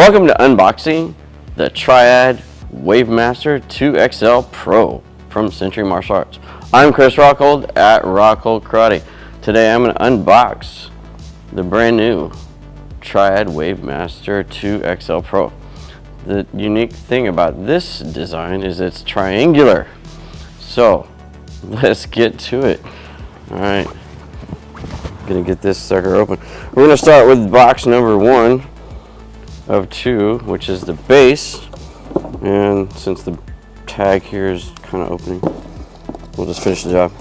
Welcome to unboxing the Triad Wavemaster 2XL Pro from Century Martial Arts. I'm Chris Rockhold at Rockhold Karate. Today I'm going to unbox the brand new Triad Wavemaster 2XL Pro. The unique thing about this design is it's triangular. So let's get to it. Alright, gonna get this sucker open. We're gonna start with box number 1 of 2, which is the base, and since the tag here is kind of opening, we'll just finish the job.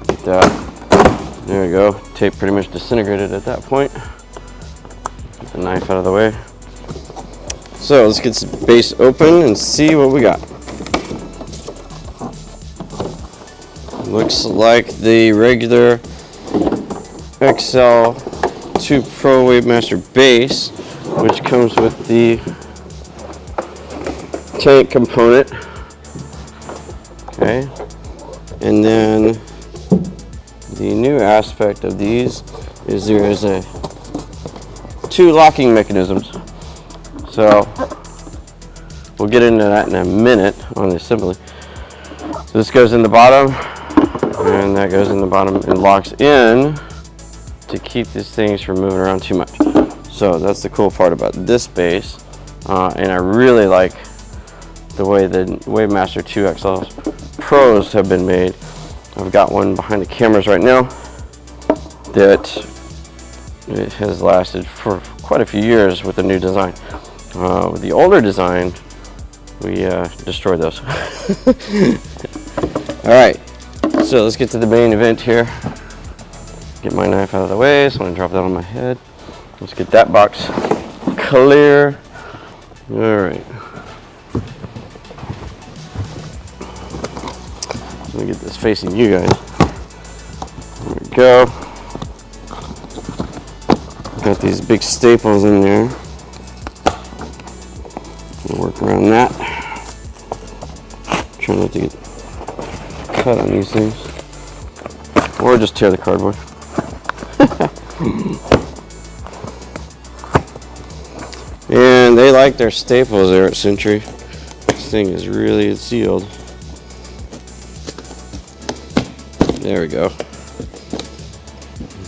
Like that. There we go. Tape pretty much disintegrated at that point. Get the knife out of the way. So let's get the base open and see what we got. Looks like the regular XL2 Pro Wavemaster base, which comes with the tank component. Okay, and then the new aspect of these is there is two locking mechanisms. So we'll get into that in a minute on the assembly. So this goes in the bottom, and that goes in the bottom and locks in to keep these things from moving around too much. So that's the cool part about this base, and I really like the way the Wavemaster 2XL Pros have been made. I've got one behind the cameras right now that it has lasted for quite a few years with the new design. With the older design, we destroyed those. All right. So let's get to the main event here. Get my knife out of the way, so I'm gonna drop that on my head. Let's get that box clear. All right. Let me get this facing you guys. There we go. Got these big staples in there. We'll work around that. Try not to get cut on these things, or just tear the cardboard. And they like their staples there at Century. This thing is really sealed. There we go.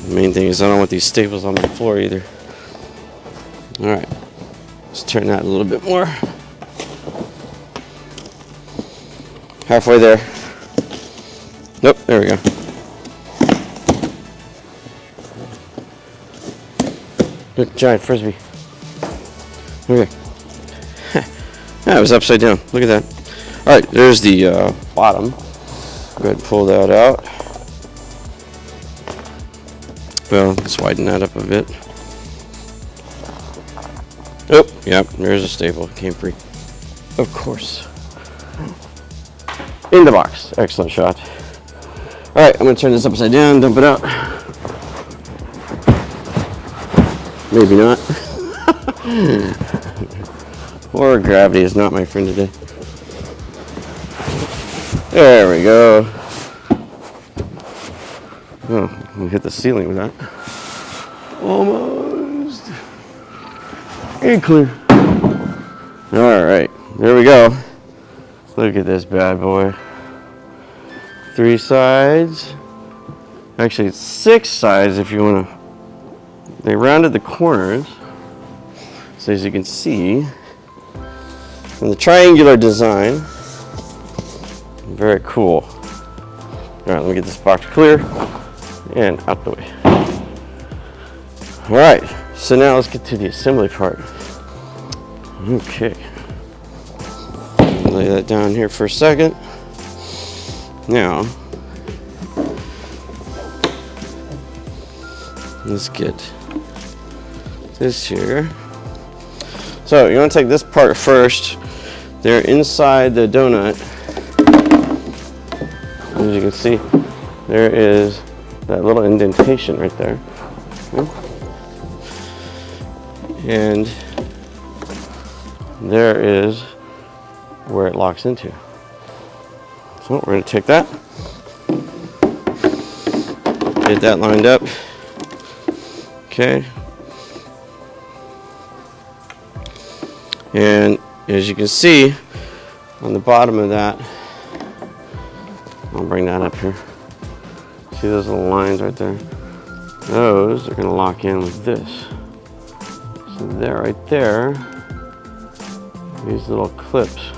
The main thing is I don't want these staples on the floor either. Alright, let's turn that a little bit more. Halfway there. Nope, there we go. Look, giant frisbee. Okay. That was upside down. Look at that. Alright, there's the bottom. Go ahead and pull that out. Well, let's widen that up a bit. Oh, yep, there's a staple. It came free. Of course. In the box. Excellent shot. Alright, I'm going to turn this upside down, dump it out. Maybe not. Or gravity is not my friend today. There we go. Oh, I'm going to hit the ceiling with that. Almost. And clear. Alright, there we go. Look at this bad boy. 3 sides. Actually, it's 6 sides if you want to. They rounded the corners. So as you can see, from the triangular design, very cool. All right, let me get this box clear and out the way. All right, so now let's get to the assembly part. Okay. Lay that down here for a second. Now, let's get this here. So you want to take this part first. They're inside the donut. As you can see, there is that little indentation right there. And there is where it locks into. So we're going to take that Get that lined up. Okay. And as you can see on the bottom of that, I'll bring that up here. See those little lines right there? Those are going to lock in with this. So there, right there, these little clips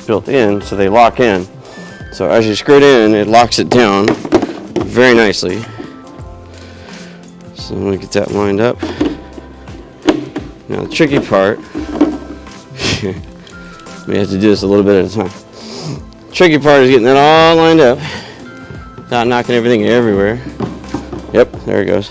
built in, so they lock in. So as you screw it in, it locks it down very nicely. So I'm going to get that lined up. Now the tricky part, we have to do this a little bit at a time. Tricky part is getting that all lined up without knocking everything everywhere. Yep, there it goes.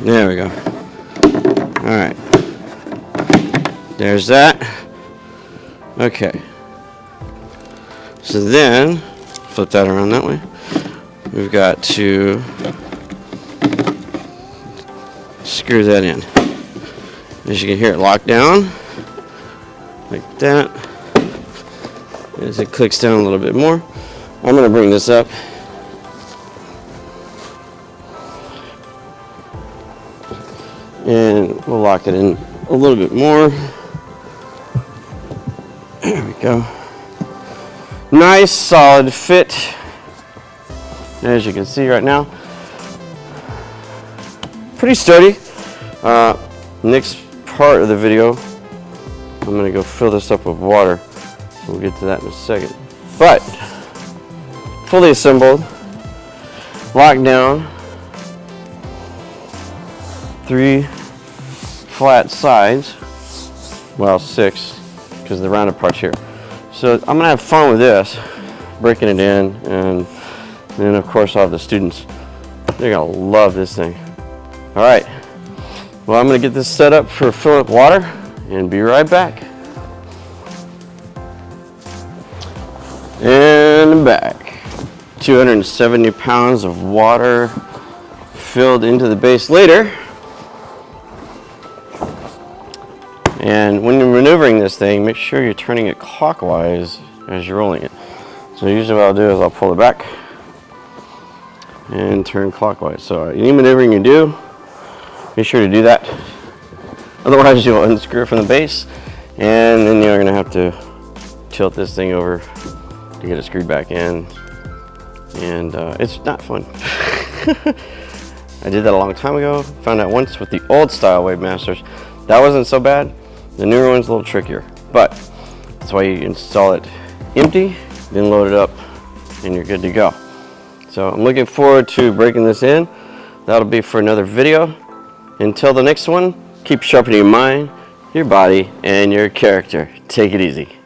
There we go. All right. There's that. Okay. So then, flip that around that way. We've got to screw that in. As you can hear it lock down, like that. As it clicks down a little bit more, I'm going to bring this up. And we'll lock it in a little bit more. There we go. Nice solid fit. As you can see right now. Pretty sturdy. Next part of the video, I'm going to go fill this up with water. We'll get to that in a second. But, fully assembled, locked down, 3 flat sides, well 6 because the rounded part's here. So I'm gonna have fun with this, breaking it in, and then of course I'll have the students. They're gonna love this thing. All right, well I'm gonna get this set up for filling up water and be right back. And back. 270 pounds of water filled into the base later. And when you're maneuvering this thing, make sure you're turning it clockwise as you're rolling it. So usually what I'll do is I'll pull it back and turn clockwise. So any maneuvering you do, be sure to do that. Otherwise you'll unscrew it from the base, and then you're gonna have to tilt this thing over to get it screwed back in. And it's not fun. I did that a long time ago. Found out once with the old style Wavemasters. That wasn't so bad. The newer one's a little trickier, but that's why you install it empty, then load it up, and you're good to go. So I'm looking forward to breaking this in. That'll be for another video. Until the next one, keep sharpening your mind, your body, and your character. Take it easy.